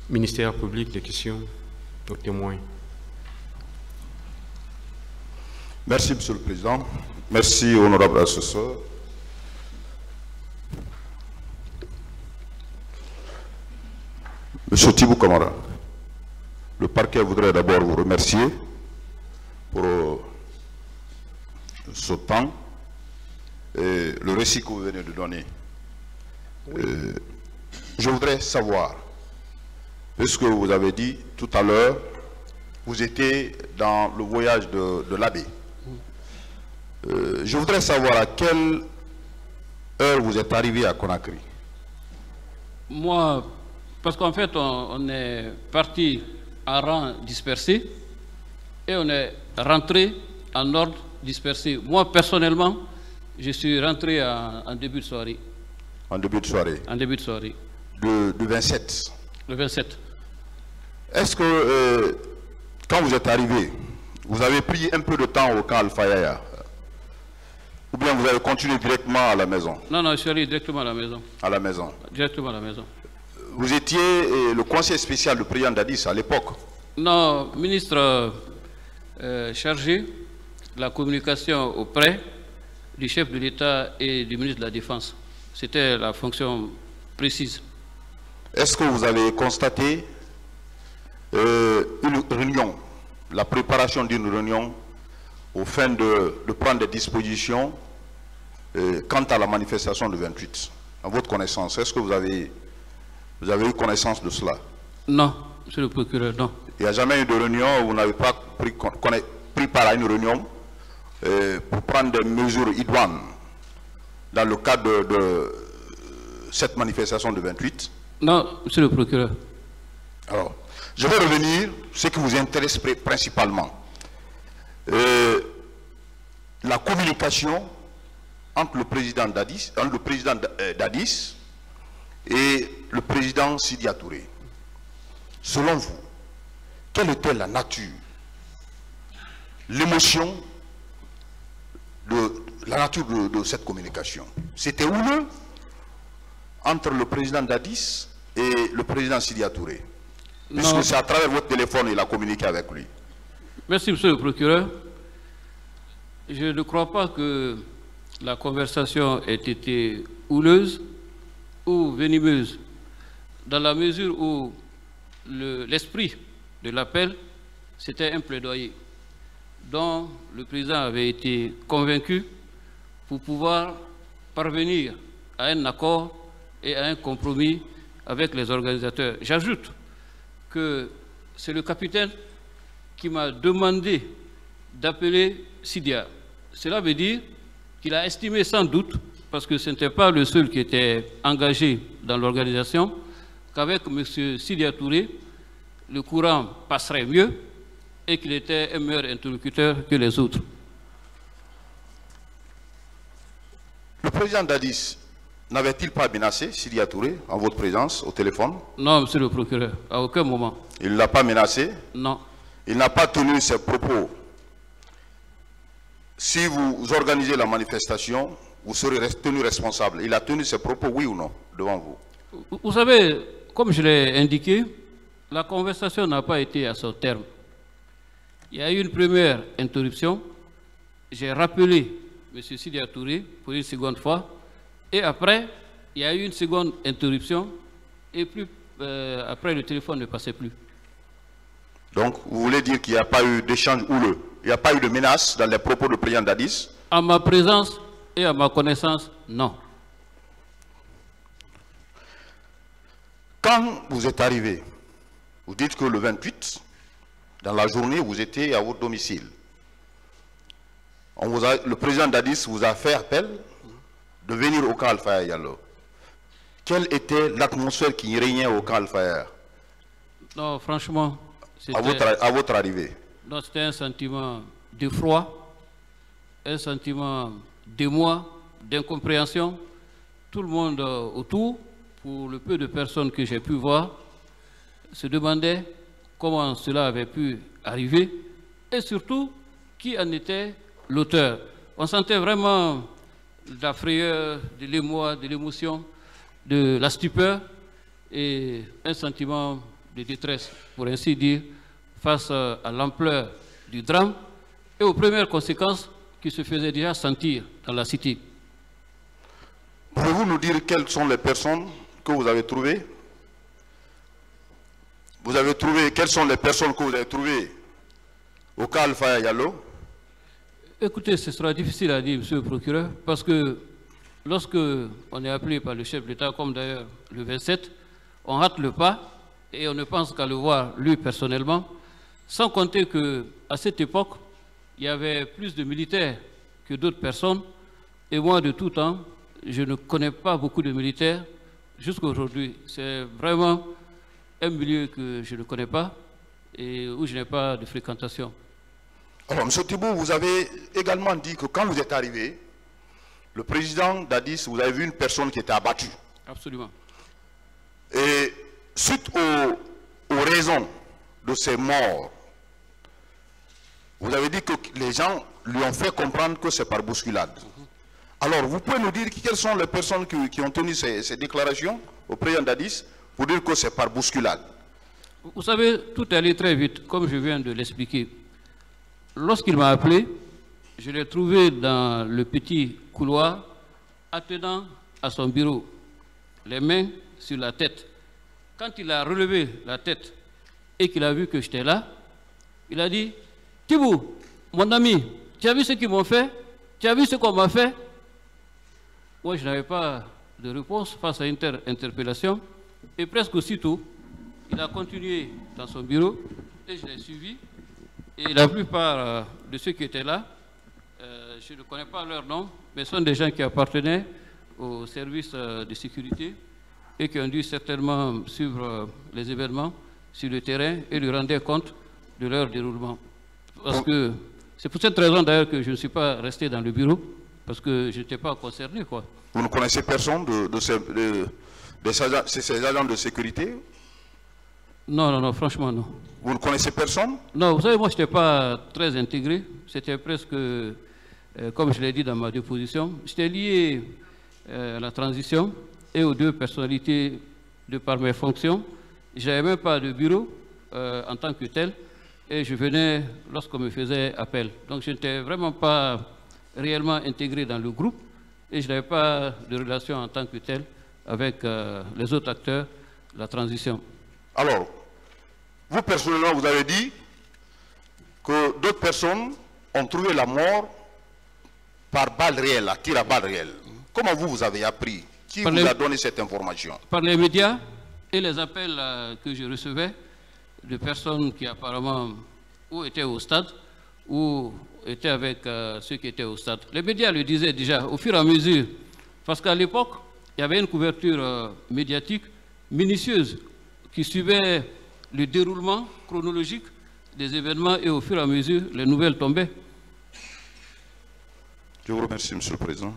Ministère public, des questions aux témoins. Merci, Monsieur le Président. Merci, honorable assesseur. Monsieur Thibou Kamara, le parquet voudrait d'abord vous remercier pour ce temps et le récit que vous venez de donner. Je voudrais savoir, puisque vous avez dit tout à l'heure, vous étiez dans le voyage de l'abbé. Je voudrais savoir à quelle heure vous êtes arrivé à Conakry. Moi, parce qu'en fait, on est parti en rang dispersé et on est rentré en ordre dispersé. Moi, personnellement, je suis rentré en début de soirée. En début de soirée. En début de soirée. Du 27. Le 27. Est-ce que, quand vous êtes arrivé, vous avez pris un peu de temps au camp Al-Fayaya? Ou bien vous avez continué directement à la maison? Non, non, je suis allé directement à la maison. À la maison. Directement à la maison. Vous étiez le conseiller spécial du président Dadis à l'époque? Non, ministre chargé de la communication auprès du chef de l'État et du ministre de la Défense. C'était la fonction précise. Est-ce que vous avez constaté une réunion, la préparation d'une réunion au fin de prendre des dispositions quant à la manifestation du 28? À votre connaissance, est-ce que vous avez eu connaissance de cela? Non, monsieur le procureur, non. Il n'y a jamais eu de réunion où vous n'avez pas pris part à une réunion pour prendre des mesures idoines dans le cadre de cette manifestation du 28? Non, monsieur le procureur. Alors, je vais revenir sur ce qui vous intéresse principalement. La communication entre le président Dadis, et le président Sidia Touré. Selon vous, quelle était la nature, l'émotion, la nature de cette communication? C'était houleux entre le président Dadis et le président Sidia Touré, puisque c'est à travers votre téléphone qu'il a communiqué avec lui. Merci, monsieur le procureur. Je ne crois pas que la conversation ait été houleuse ou venimeuse, dans la mesure où l'esprit de l'appel, c'était un plaidoyer dont le président avait été convaincu pour pouvoir parvenir à un accord et à un compromis avec les organisateurs. J'ajoute que c'est le capitaine qui m'a demandé d'appeler Sidia. Cela veut dire qu'il a estimé sans doute, parce que ce n'était pas le seul qui était engagé dans l'organisation, qu'avec M. Sidia Touré, le courant passerait mieux et qu'il était un meilleur interlocuteur que les autres. Le président Dadis n'avait-il pas menacé Sidia Touré en votre présence au téléphone? Non, monsieur le procureur, à aucun moment. Il ne l'a pas menacé? Non. Il n'a pas tenu ses propos. Si vous organisez la manifestation, vous serez tenu responsable. Il a tenu ses propos, oui ou non, devant vous? Vous savez, comme je l'ai indiqué, la conversation n'a pas été à son terme. Il y a eu une première interruption. J'ai rappelé M. Sidia Touré pour une seconde fois. Et après, il y a eu une seconde interruption. Et puis, après, le téléphone ne passait plus. Donc, vous voulez dire qu'il n'y a pas eu d'échange houleux? Il n'y a pas eu de menace dans les propos du président Dadis? À ma présence et à ma connaissance, non. Quand vous êtes arrivé, vous dites que le 28, dans la journée, vous étiez à votre domicile. Le président Dadis vous a fait appel de venir au camp Al-Fayaya Yallo. Quelle était l'atmosphère qui régnait au camp Al-Fayaya? Non, franchement, à votre arrivée? C'était un sentiment de froid, un sentiment d'émoi, d'incompréhension. Tout le monde autour, pour le peu de personnes que j'ai pu voir, se demandait comment cela avait pu arriver et surtout qui en était l'auteur. On sentait vraiment de la frayeur, de l'émoi, de l'émotion, de la stupeur et un sentiment de détresse, pour ainsi dire, face à l'ampleur du drame et aux premières conséquences qui se faisaient déjà sentir dans la cité. Pouvez-vous nous dire quelles sont les personnes que vous avez trouvées? Quelles sont les personnes que vous avez trouvées au cas Alpha Yallo? Écoutez, ce sera difficile à dire, monsieur le procureur, parce que lorsque on est appelé par le chef de l'État, comme d'ailleurs le 27, on rate le pas et on ne pense qu'à le voir lui personnellement, sans compter qu'à cette époque, il y avait plus de militaires que d'autres personnes, et moi, de tout temps, je ne connais pas beaucoup de militaires jusqu'à aujourd'hui. C'est vraiment un milieu que je ne connais pas et où je n'ai pas de fréquentation. Alors, M. Thibault, vous avez également dit que quand vous êtes arrivé, le président d'Addis, vous avez vu une personne qui était abattue. Absolument. Et suite aux raisons de ces morts, vous avez dit que les gens lui ont fait comprendre que c'est par bousculade. Alors, vous pouvez nous dire quelles sont les personnes qui ont tenu ces déclarations au président d'Addis pour dire que c'est par bousculade? Vous savez, tout est allé très vite, comme je viens de l'expliquer. Lorsqu'il m'a appelé, je l'ai trouvé dans le petit couloir, attenant à son bureau, les mains sur la tête. Quand il a relevé la tête et qu'il a vu que j'étais là, il a dit: Thibault, mon ami, tu as vu ce qu'ils m'ont fait? Tu as vu ce qu'on m'a fait? Moi, je n'avais pas de réponse face à une telle interpellation. Et presque aussitôt, il a continué dans son bureau et je l'ai suivi. Et la plupart de ceux qui étaient là, je ne connais pas leur nom, mais sont des gens qui appartenaient au service de sécurité et qui ont dû certainement suivre les événements sur le terrain et lui rendre compte de leur déroulement. Parce que c'est pour cette raison d'ailleurs que je ne suis pas resté dans le bureau, parce que je n'étais pas concerné, quoi. Vous ne connaissez personne de ces agents de sécurité? Non, franchement, non. Vous ne connaissez personne? Non, vous savez, moi, je n'étais pas très intégré. C'était presque, comme je l'ai dit dans ma déposition, j'étais lié à la transition et aux deux personnalités de par mes fonctions. Je n'avais même pas de bureau en tant que tel, et je venais lorsqu'on me faisait appel. Donc, je n'étais vraiment pas réellement intégré dans le groupe, et je n'avais pas de relation en tant que tel avec les autres acteurs de la transition. Alors, vous personnellement, vous avez dit que d'autres personnes ont trouvé la mort par balle réelle, à tir à balle réelle. Comment vous avez appris? Qui vous a donné cette information? Par les médias et les appels que je recevais de personnes qui apparemment ou étaient au stade ou étaient avec ceux qui étaient au stade. Les médias le disaient déjà au fur et à mesure, parce qu'à l'époque, il y avait une couverture médiatique minutieuse qui suivait le déroulement chronologique des événements et au fur et à mesure, les nouvelles tombaient. Je vous remercie, Monsieur le Président.